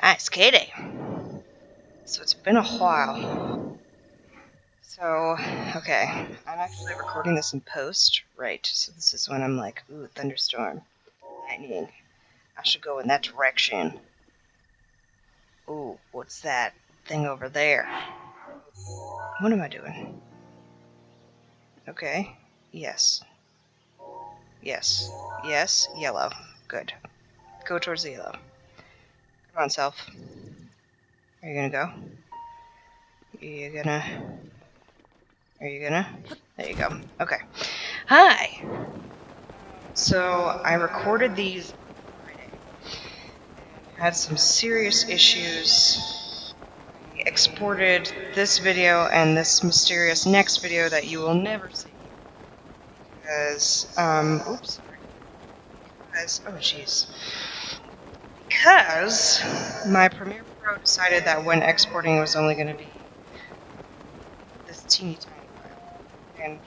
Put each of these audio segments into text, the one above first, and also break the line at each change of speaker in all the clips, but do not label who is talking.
Hi, it's Katie. So it's been a while. So, okay, I'm actually recording this in post, right? So this is when I'm like, ooh, thunderstorm, lightning. I should go in that direction. Ooh, what's that thing over there? What am I doing? Okay, yes, yes, yes, yellow. Good. Go towards the yellow. Come on, self. Are you gonna go? Are you gonna? There you go. Okay. Hi! So I recorded these Friday. Had some serious issues. I exported this video and this mysterious next video that you will never see. Because, oops, sorry. Because, oh jeez. Because my Premiere Pro decided that when exporting it was only going to be this teeny tiny file. And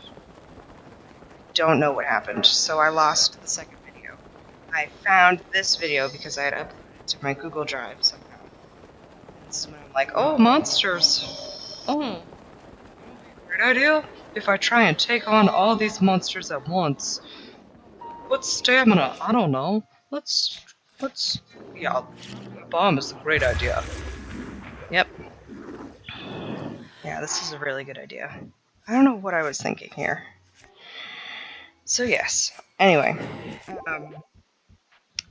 don't know what happened, so I lost the second video. I found this video because I had uploaded it to my Google Drive somehow. This is when I'm like, oh, monsters! Oh, great idea if I try and take on all these monsters at once. What's stamina? I don't know. Yeah, a bomb is a great idea. Yep. Yeah, this is a really good idea. I don't know what I was thinking here. So yes. Anyway,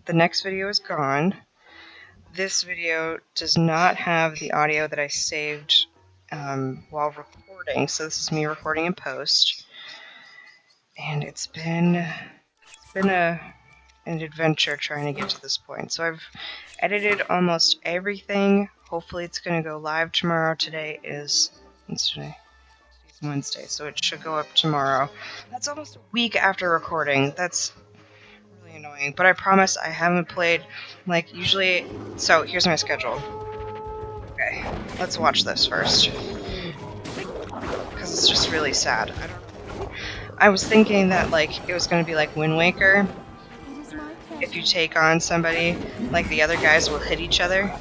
the next video is gone. This video does not have the audio that I saved while recording, so this is me recording in post. And it's been an adventure trying to get to this point. So I've edited almost everything. Hopefully it's going to go live tomorrow. Today is Wednesday, so it should go up tomorrow. That's almost a week after recording. That's really annoying, but I promise I haven't played, like, usually. So here's my schedule. Okay, let's watch this first, because it's just really sad. I was thinking that, like, it was going to be like Wind Waker. If you take on somebody, like, the other guys will hit each other.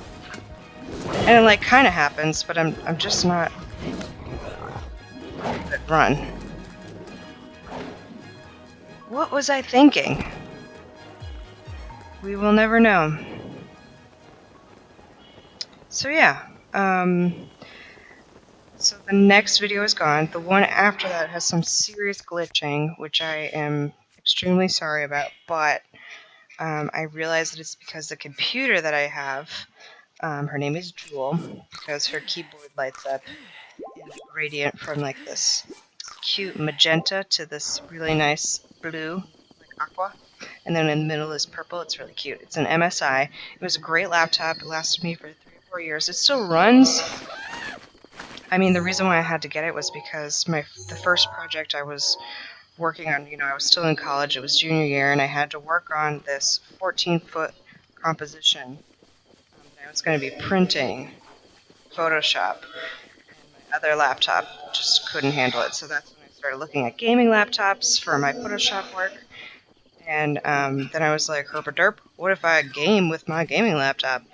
And it, like, kind of happens, but I'm just not... Run. What was I thinking? We will never know. So yeah, so the next video is gone. The one after that has some serious glitching, which I am extremely sorry about, but I realize that it's because the computer that I have, her name is Jewel, because her keyboard lights up in a gradient from like this cute magenta to this really nice blue, like aqua, and then in the middle is purple. It's really cute. It's an MSI. It was a great laptop. It lasted me for 3 or 4 years. It still runs. I mean, the reason why I had to get it was because the first project I was working on, I was still in college. It was junior year, and I had to work on this 14-foot composition that I was going to be printing Photoshop. And my other laptop just couldn't handle it, so that's when I started looking at gaming laptops for my Photoshop work. And then I was like, herp a derp, what if I game with my gaming laptop?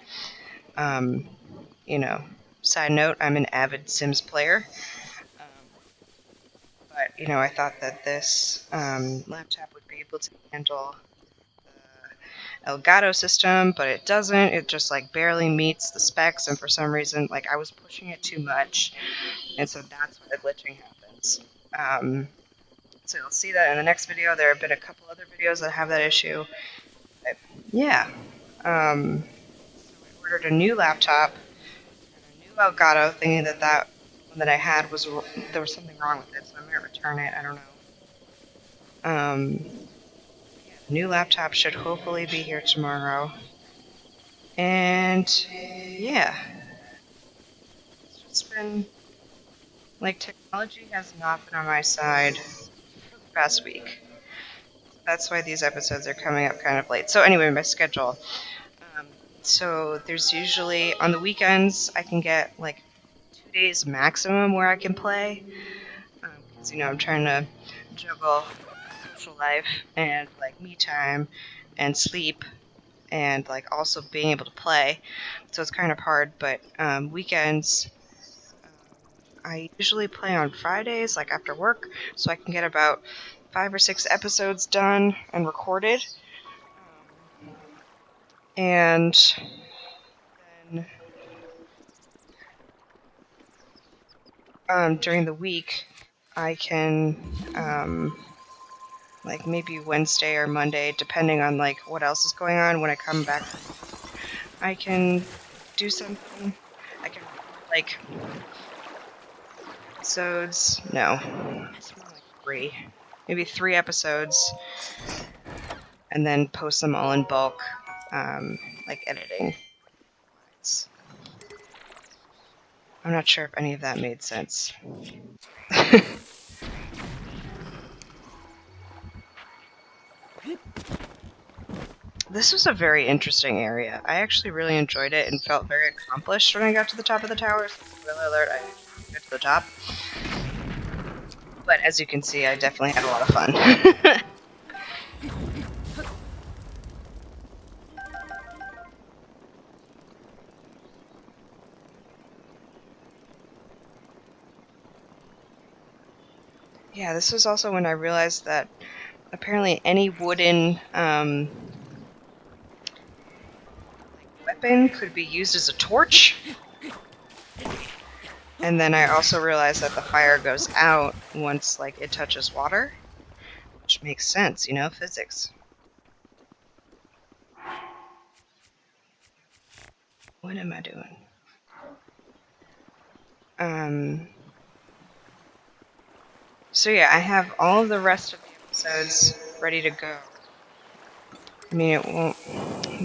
Side note, I'm an avid Sims player. But, I thought that this laptop would be able to handle the Elgato system, but it doesn't. It just, like, barely meets the specs, and for some reason, like, I was pushing it too much, and so that's where the glitching happens. So you'll see that in the next video. There have been a couple other videos that have that issue. But, yeah. So I ordered a new laptop, and a new Elgato, thinking that one that I had there was something wrong with it, so I might return it. I don't know. The new laptop should hopefully be here tomorrow. And yeah, it's been like, technology has not been on my side for the past week. That's why these episodes are coming up kind of late. So anyway, my schedule. So there's usually, on the weekends, I can get like 2 days maximum where I can play. Because, I'm trying to juggle social life and like me time and sleep and like also being able to play. So it's kind of hard, but weekends I usually play on Fridays, like after work, so I can get about 5 or 6 episodes done and recorded. And then during the week, I can like maybe Wednesday or Monday, depending on like what else is going on. When I come back, I can do something. I can like episodes. No, it's more like 3, maybe 3 episodes, and then post them all in bulk, like editing. I'm not sure if any of that made sense. This was a very interesting area. I actually really enjoyed it and felt very accomplished when I got to the top of the tower. Spoiler alert, I didn't get to the top. But as you can see, I definitely had a lot of fun. Yeah, this was also when I realized that apparently any wooden weapon could be used as a torch. And then I also realized that the fire goes out once like it touches water, which makes sense, you know, physics. What am I doing? So yeah, I have all of the rest of the episodes ready to go. I mean, it won't.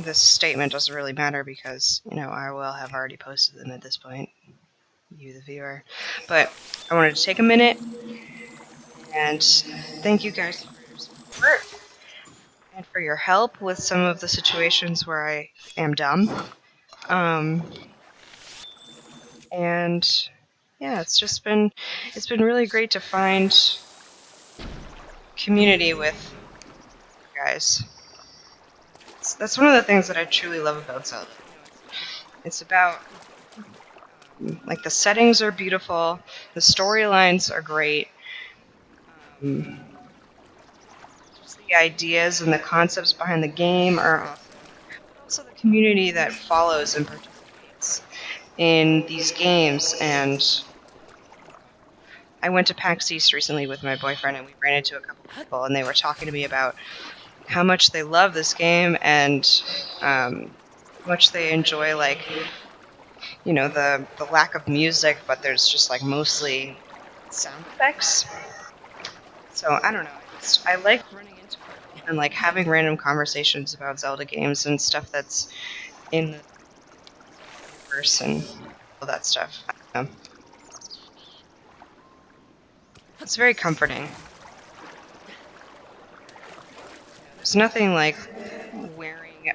This statement doesn't really matter because, you know, I will have already posted them at this point, you the viewer. But I wanted to take a minute and thank you guys for your support and for your help with some of the situations where I am dumb. And yeah, it's been really great to find community with you guys. That's one of the things that I truly love about Zelda. It's about like the settings are beautiful, the storylines are great, just the ideas and the concepts behind the game are awesome. Also the community that follows and participates in these games. And I went to PAX East recently with my boyfriend, and we ran into a couple people, and they were talking to me about how much they love this game and how much they enjoy, like, you know, the lack of music, but there's just like mostly sound effects. So I don't know. I like running into people and like having random conversations about Zelda games and stuff that's in the universe and all that stuff. It's very comforting. There's nothing like wearing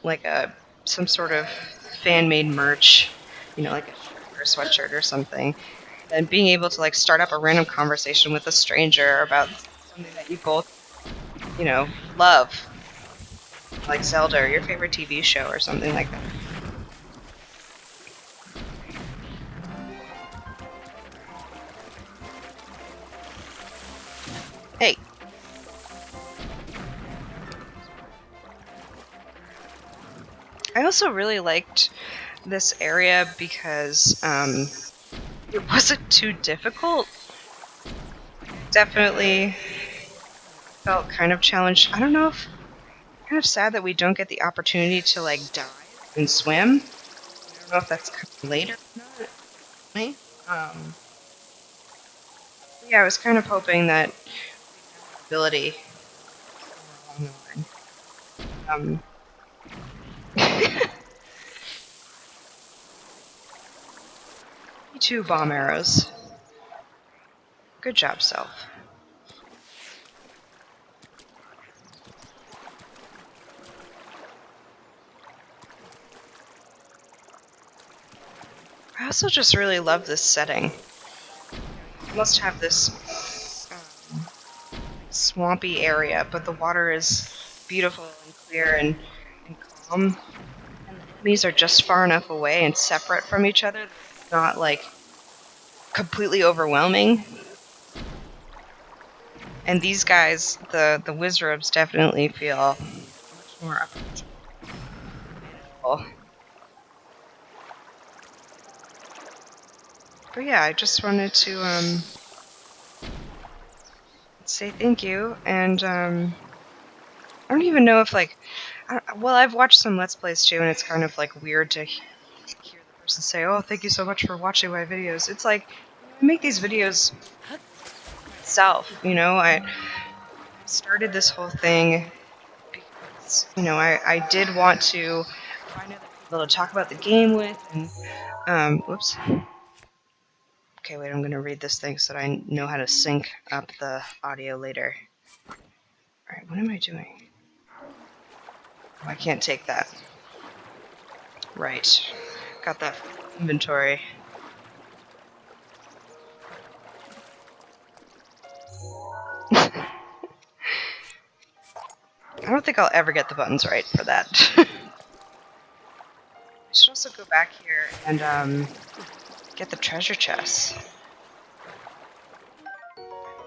like some sort of fan-made merch, you know, like a shirt or a sweatshirt or something, and being able to like start up a random conversation with a stranger about something that you both, you know, love, like Zelda or your favorite TV show or something like that. Hey. I also really liked this area because it wasn't too difficult. Definitely felt kind of challenged. I don't know if kind of sad that we don't get the opportunity to like dive and swim. I don't know if that's coming later or not. Yeah, I was kind of hoping that ability along the line. Two bomb arrows. Good job, Self. I also just really love this setting. You must have this swampy area, but the water is beautiful and clear and calm. And the enemies are just far enough away and separate from each other that it's not like completely overwhelming. And these guys, the wizards, definitely feel much more approachable. But yeah, I just wanted to say thank you, and I don't even know if like, well, I've watched some Let's Plays too, and it's kind of like weird to hear the person say, "Oh, thank you so much for watching my videos." It's like I make these videos myself, you know. I started this whole thing because I did want to find other people to talk about the game with, and whoops. Okay, wait, I'm going to read this thing so that I know how to sync up the audio later. Alright, what am I doing? Oh, I can't take that. Right. Got that inventory. I don't think I'll ever get the buttons right for that. I should also go back here and get the treasure chest.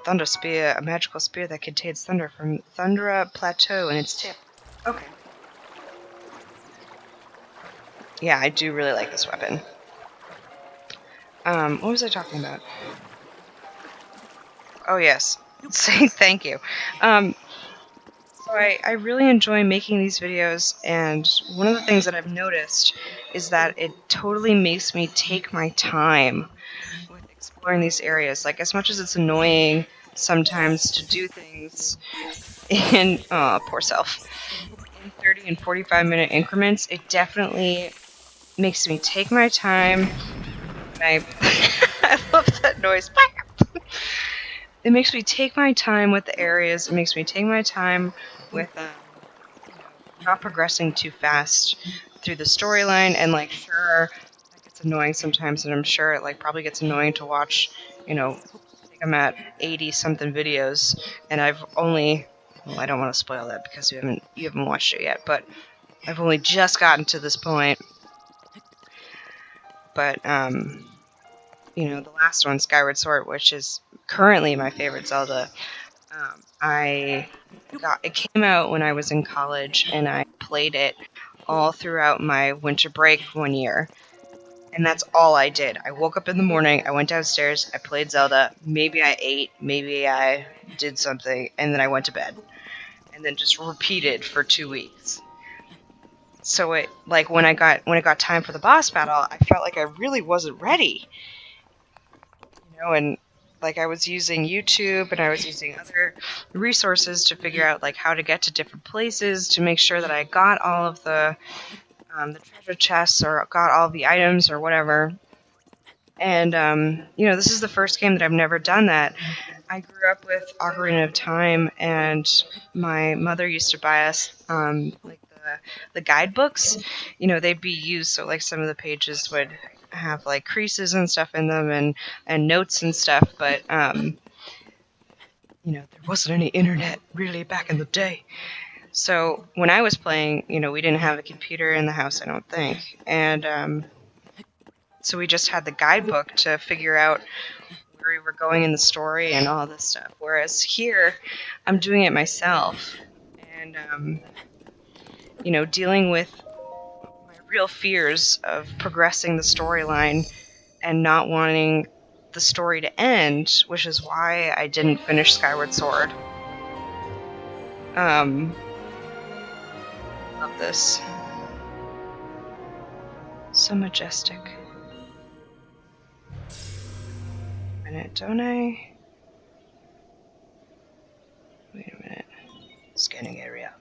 Thunder Spear, a magical spear that contains thunder from Thundra Plateau in its tip. Okay. Yeah, I do really like this weapon. What was I talking about? Oh yes, say thank you. So I really enjoy making these videos, and one of the things that I've noticed is that it totally makes me take my time with exploring these areas. Like, as much as it's annoying sometimes to do things in, poor self, in 30 and 45-minute increments, it definitely makes me take my time. And I love that noise. It makes me take my time with the areas. It makes me take my time with not progressing too fast through the storyline. And like, sure, that gets annoying sometimes, and I'm sure it like probably gets annoying to watch. I think I'm at 80 something videos, and I've only, well, I don't want to spoil that because you haven't watched it yet, but I've only just gotten to this point. But the last one, Skyward Sword, which is currently my favorite Zelda. It came out when I was in college, and I played it all throughout my winter break one year. And that's all I did. I woke up in the morning, I went downstairs, I played Zelda, maybe I ate, maybe I did something, and then I went to bed. And then just repeated for 2 weeks. So it, like, when it got time for the boss battle, I felt like I really wasn't ready. And like, I was using YouTube and I was using other resources to figure out like how to get to different places to make sure that I got all of the treasure chests or got all the items or whatever. And this is the first game that I've never done that. I grew up with Ocarina of Time, and my mother used to buy us like the guidebooks. They'd be used, so like some of the pages would have like creases and stuff in them and notes and stuff, but there wasn't any internet really back in the day. So when I was playing, we didn't have a computer in the house, I don't think, and so we just had the guidebook to figure out where we were going in the story and all this stuff. Whereas here, I'm doing it myself, and dealing with my real fears of progressing the storyline and not wanting the story to end, which is why I didn't finish Skyward Sword. Love this. So majestic. Wait a minute, don't I? Wait a minute. Scanning area.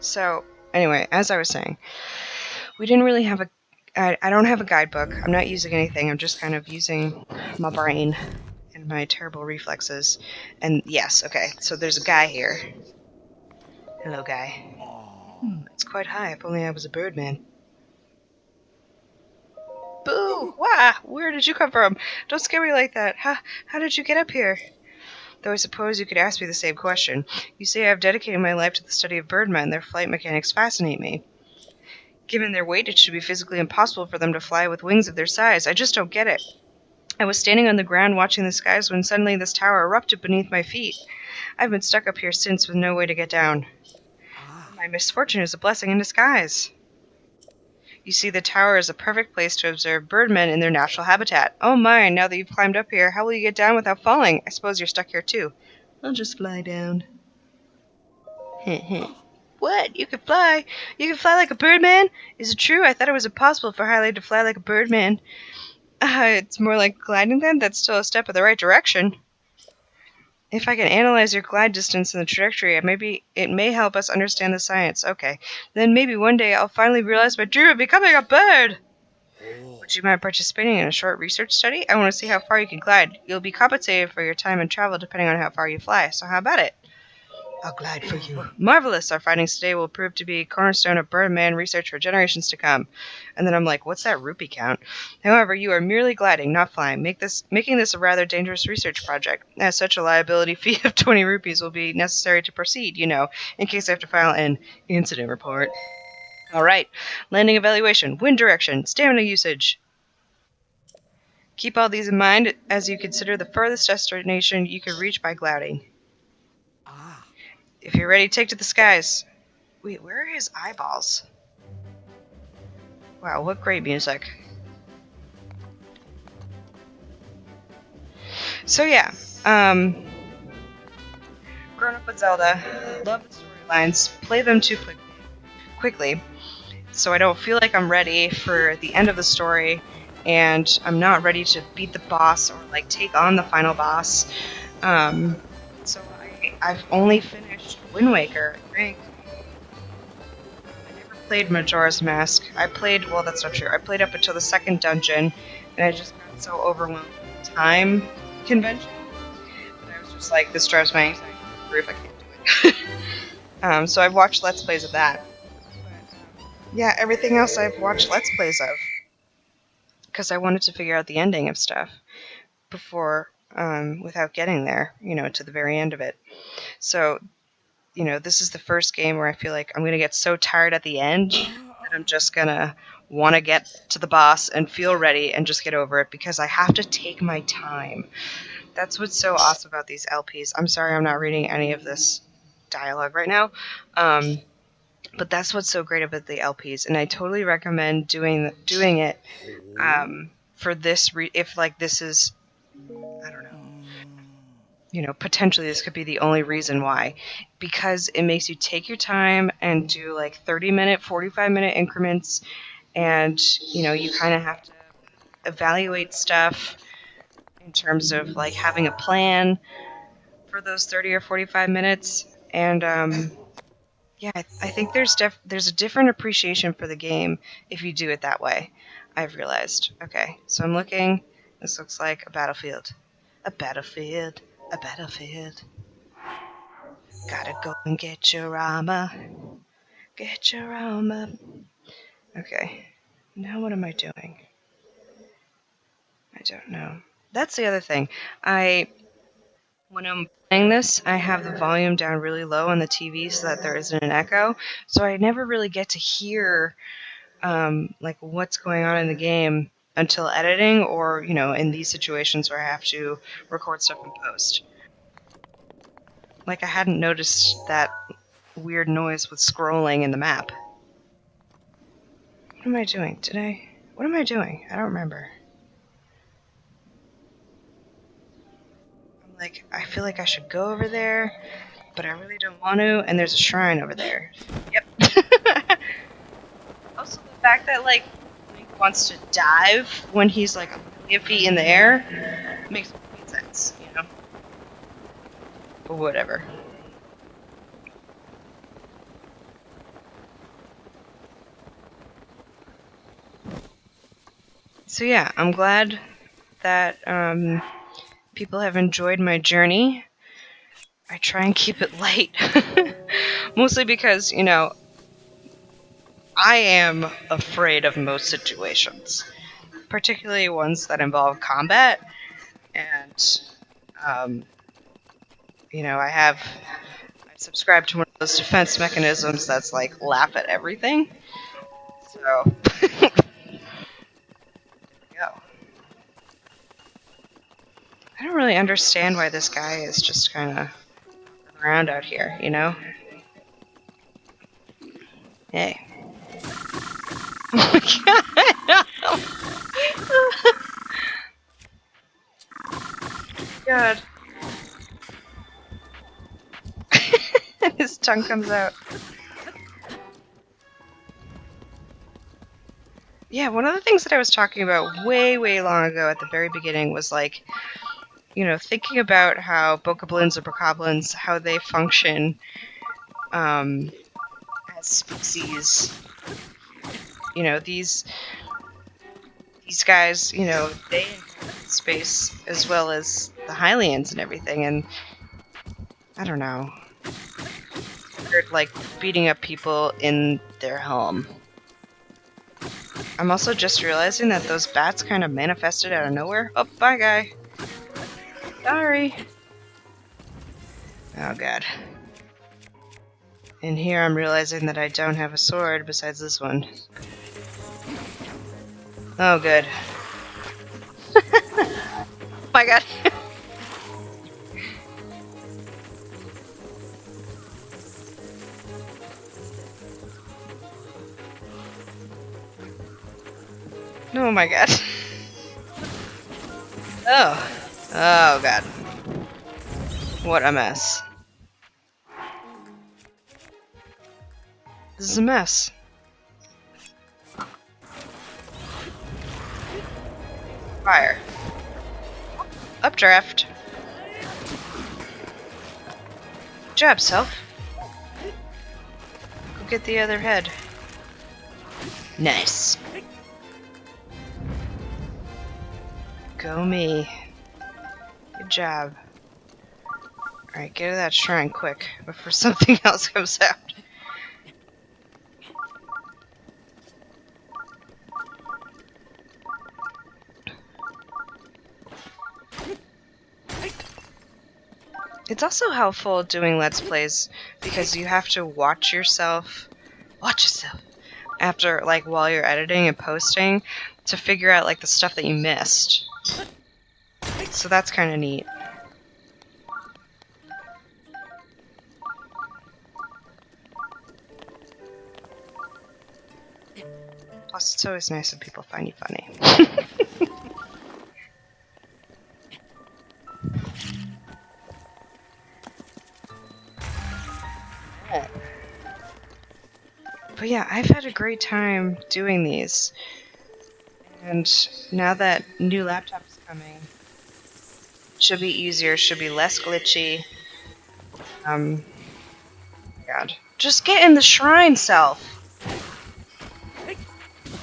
So, anyway, as I was saying, we didn't really have I don't have a guidebook. I'm not using anything. I'm just kind of using my brain and my terrible reflexes. And yes, okay, so there's a guy here. Hello, guy. It's quite high, if only I was a birdman. Boo! Wah! Where did you come from? Don't scare me like that. How did you get up here? Though I suppose you could ask me the same question. You say I've dedicated my life to the study of birdmen. Their flight mechanics fascinate me. Given their weight, it should be physically impossible for them to fly with wings of their size. I just don't get it. I was standing on the ground watching the skies when suddenly this tower erupted beneath my feet. I've been stuck up here since with no way to get down. My misfortune is a blessing in disguise. You see, the tower is a perfect place to observe birdmen in their natural habitat. Oh my, now that you've climbed up here, how will you get down without falling? I suppose you're stuck here too. I'll just fly down. What? You can fly? You can fly like a birdman? Is it true? I thought it was impossible for Harley to fly like a birdman. It's more like gliding then? That's still a step in the right direction. If I can analyze your glide distance and the trajectory, maybe it may help us understand the science. Okay. Then maybe one day I'll finally realize my dream of becoming a bird! Would you mind participating in a short research study? I want to see how far you can glide. You'll be compensated for your time and travel depending on how far you fly. So how about it? I'll glide for you. Marvelous! Our findings today will prove to be a cornerstone of birdman research for generations to come. And then I'm like, what's that rupee count? However, you are merely gliding, not flying, making this a rather dangerous research project. As such, a liability fee of 20 rupees will be necessary to proceed, in case I have to file an incident report. Alright, landing evaluation, wind direction, stamina usage. Keep all these in mind as you consider the furthest destination you could reach by gliding. If you're ready, take to the skies. Wait, where are his eyeballs? Wow, what great music. So yeah, grown up with Zelda, love the storylines, play them too quickly, so I don't feel like I'm ready for the end of the story, and I'm not ready to beat the boss or like take on the final boss. So I've only finished Wind Waker, I think. I never played Majora's Mask. Well, that's not true. I played up until the second dungeon, and I just got so overwhelmed with the time convention that I was just like, this drives my anxiety through the roof, I can't do it. So I've watched Let's Plays of that. But, yeah, everything else I've watched Let's Plays of. Because I wanted to figure out the ending of stuff before, without getting there, to the very end of it. So, this is the first game where I feel like I'm going to get so tired at the end that I'm just going to want to get to the boss and feel ready and just get over it because I have to take my time. That's what's so awesome about these LPs. I'm sorry I'm not reading any of this dialogue right now. But that's what's so great about the LPs, and I totally recommend doing it for this. If like this is, I don't know, potentially this could be the only reason why, because it makes you take your time and do like 30-minute, 45-minute increments, and you kind of have to evaluate stuff in terms of like having a plan for those 30 or 45 minutes, and yeah, I think there's a different appreciation for the game if you do it that way. I've realized. Okay, so I'm looking. This looks like a battlefield. A battlefield. A battlefield. Gotta go and get your armor. Get your armor. Okay. Now what am I doing? I don't know. That's the other thing. When I'm playing this, I have the volume down really low on the TV so that there isn't an echo. So I never really get to hear like what's going on in the game until editing or, in these situations where I have to record stuff in post. Like I hadn't noticed that weird noise with scrolling in the map. What am I doing? What am I doing? I don't remember. Like, I feel like I should go over there, but I really don't want to, and there's a shrine over there. Yep. Also, the fact that, like, Link wants to dive when he's, like, a million feet in the air makes complete sense, But whatever. So yeah, I'm glad that, people have enjoyed my journey. I try and keep it light. Mostly because, you know, I am afraid of most situations, particularly ones that involve combat. And, um, you know, I subscribe to one of those defense mechanisms that's like laugh at everything. So, yeah. I don't really understand why this guy is just kind of around out here, you know? Hey. Oh my god. God. His tongue comes out. Yeah, one of the things that I was talking about way, way long ago at the very beginning was like, you know, thinking about how bokoblins or bokoblins, how they function as species. You know, these guys, you know, they inhabit space as well as the Hylians and everything, and I don't know. They're like beating up people in their home. I'm also just realizing that those bats kind of manifested out of nowhere. Oh, bye, guy. Sorry. Oh, God. And here I'm realizing that I don't have a sword besides this one. Oh, good. Oh, my God. Oh, my God. Oh. Oh, God. What a mess. This is a mess. Fire. Updraft. Good job, Self. Go get the other head. Nice. Go me. Good job. Alright, get to that shrine quick before something else comes out. It's also helpful doing Let's Plays because you have to watch yourself after, like, while you're editing and posting to figure out, like, the stuff that you missed. So that's kind of neat. Plus, it's always nice when people find you funny. But yeah, I've had a great time doing these. And now that new laptop's coming, should be easier, should be less glitchy. God. Just get in the shrine, Self!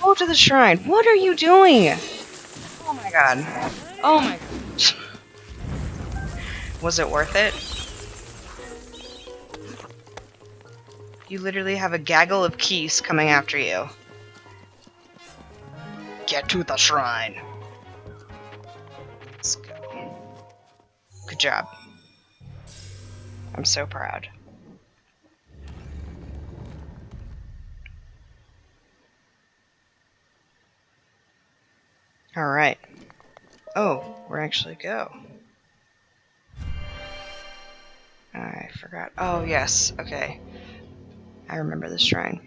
Go to the shrine. What are you doing? Oh my god. Oh my god. Was it worth it? You literally have a gaggle of keys coming after you. Get to the shrine. Let's go. Good job. I'm so proud. Alright. Oh, where actually go? I forgot. Oh, yes. Okay. I remember the shrine.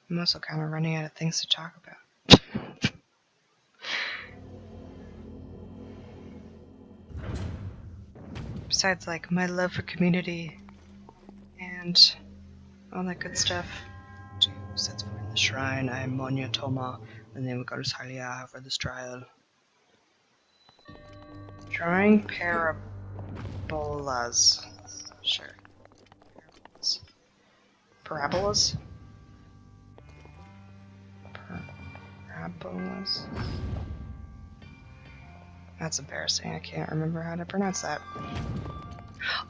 I'm also kind of running out of things to talk about. Besides, like, my love for community and all that good stuff. So that's in the shrine. I'm Monya Toma, and then we go to Salia for this trial. Drawing parabolas. Sure. Parabolas? bone was. That's embarrassing. I can't remember how to pronounce that.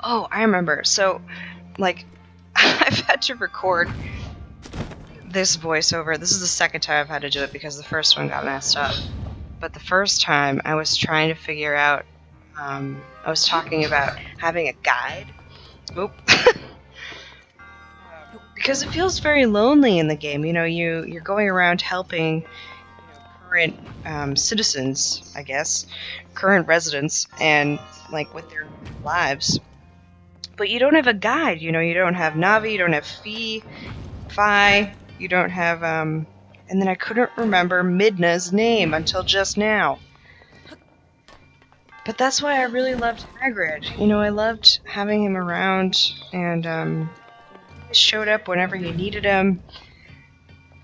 Oh, I remember. So, like, I've had to record this voiceover. This is the second time I've had to do it because the first one got messed up. But the first time I was trying to figure out, I was talking about having a guide. Oop. Because it feels very lonely in the game. You know, you're going around helping current citizens, I guess, current residents, and like with their lives. But you don't have a guide. You know, you don't have Navi, you don't have Fi, you don't have and then I couldn't remember Midna's name until just now. But that's why I really loved Hagrid. You know, I loved having him around, and he showed up whenever you needed him.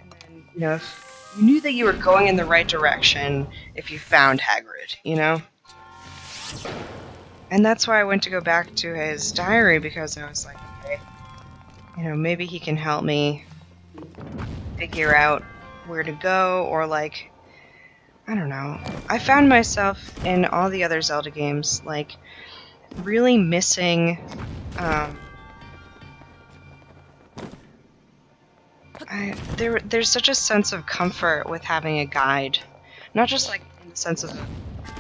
And then, you know, if you knew that you were going in the right direction if you found Hagrid, you know? And that's why I went to go back to his diary, because I was like, okay, you know, maybe he can help me figure out where to go, or like, I don't know. I found myself in all the other Zelda games, like, really missing, there's such a sense of comfort with having a guide. Not just like in the sense of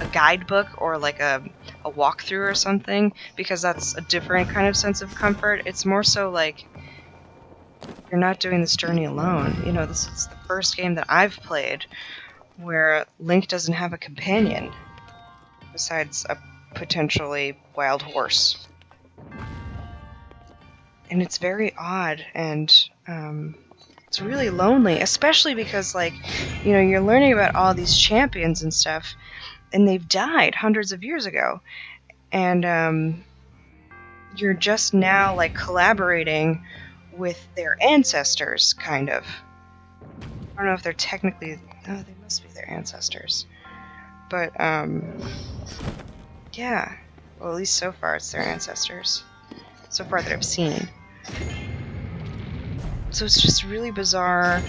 a guidebook or like a walkthrough or something, because that's a different kind of sense of comfort. It's more so like you're not doing this journey alone. You know, this is the first game that I've played where Link doesn't have a companion besides a potentially wild horse. And it's very odd, and it's really lonely, especially because, like, you know, you're learning about all these champions and stuff, and they've died hundreds of years ago, and you're just now, like, collaborating with their ancestors, kind of. I don't know if they're technically... Oh, they must be their ancestors. But, yeah. Well, at least so far it's their ancestors. So far that I've seen. So it's just really bizarre.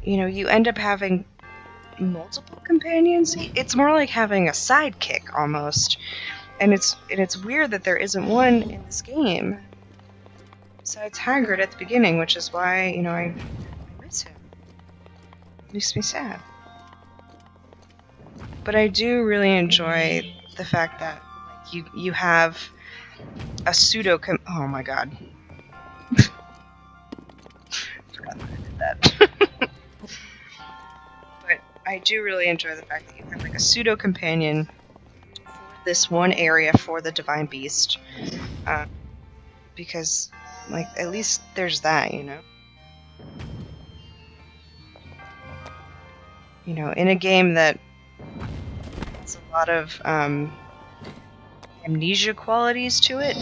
You know, you end up having multiple companions. It's more like having a sidekick, almost. And it's weird that there isn't one in this game besides Hagrid at the beginning, which is why, you know, I miss him. It makes me sad. But I do really enjoy the fact that, like, you have a oh my god. Forgot that I did that. But I do really enjoy the fact that you have like a pseudo companion for this one area for the Divine Beast. Because, like, at least there's that, you know? You know, in a game that has a lot of amnesia qualities to it,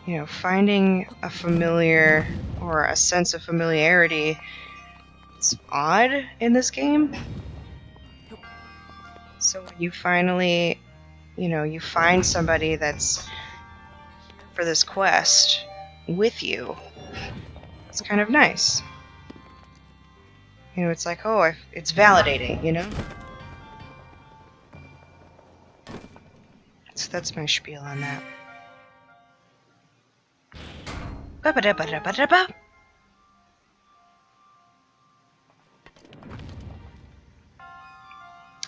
you know, finding a familiar or a sense of familiarity, it's odd in this game. So when you finally, you know, you find somebody that's for this quest with you, it's kind of nice. You know, it's like, oh, it's validating, you know? So that's my spiel on that. Ba-ba-da-ba-da-ba-da-ba.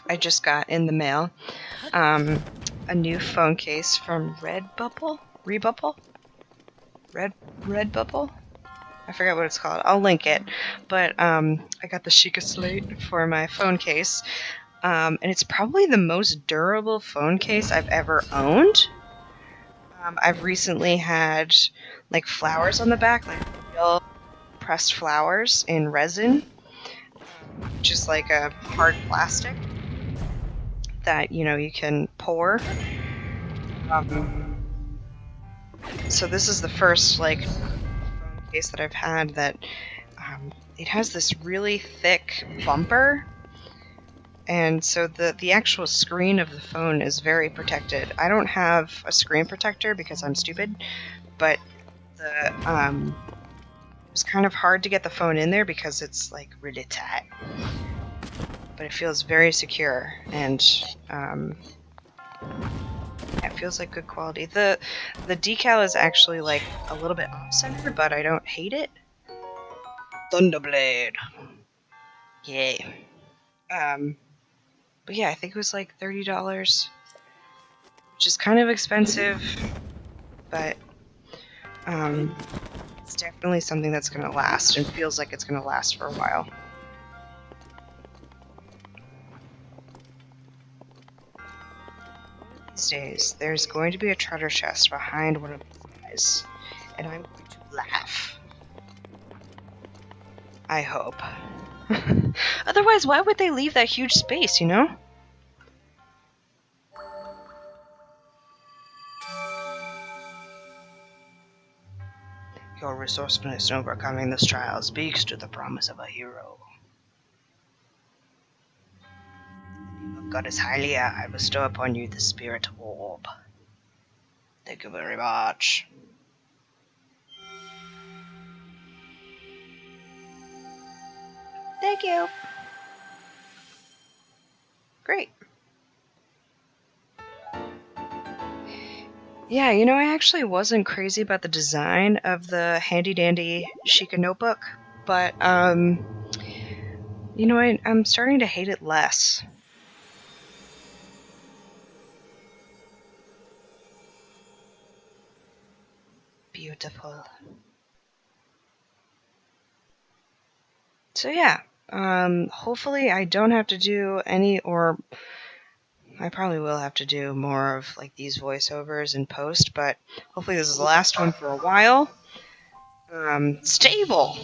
I just got in the mail a new phone case from Redbubble? Redbubble? I forgot what it's called. I'll link it. But I got the Sheikah Slate for my phone case. And it's probably the most durable phone case I've ever owned. I've recently had like flowers on the back, like real pressed flowers in resin, which is like a hard plastic that, you know, you can pour. So this is the first like phone case that I've had that it has this really thick bumper. And so the actual screen of the phone is very protected. I don't have a screen protector because I'm stupid, but the was kind of hard to get the phone in there because it's like really tight. But it feels very secure, and it feels like good quality. The decal is actually like a little bit off-center, but I don't hate it. Thunderblade. Yay. But yeah, I think it was like $30, which is kind of expensive, but it's definitely something that's going to last and feels like it's going to last for a while. These days, there's going to be a treasure chest behind one of these guys, and I'm going to laugh. I hope. Otherwise, why would they leave that huge space, you know? Your resourcefulness in overcoming this trial speaks to the promise of a hero. In the name of Goddess Hylia, I bestow upon you the spirit orb. Thank you very much. Thank you. Great. Yeah, you know, I actually wasn't crazy about the design of the handy-dandy Sheikah notebook, but, you know, I'm starting to hate it less. Beautiful. So yeah, hopefully I don't have to do any, or I probably will have to do more of like these voiceovers in post, but hopefully this is the last one for a while. Stable!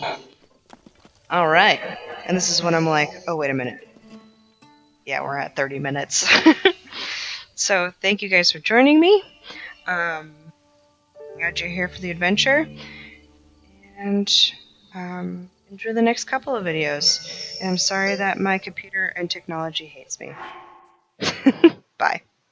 Alright, and this is when I'm like, oh wait a minute. Yeah, we're at 30 minutes. So thank you guys for joining me. Glad you're here for the adventure. And enjoy the next couple of videos. And I'm sorry that my computer and technology hates me. Bye.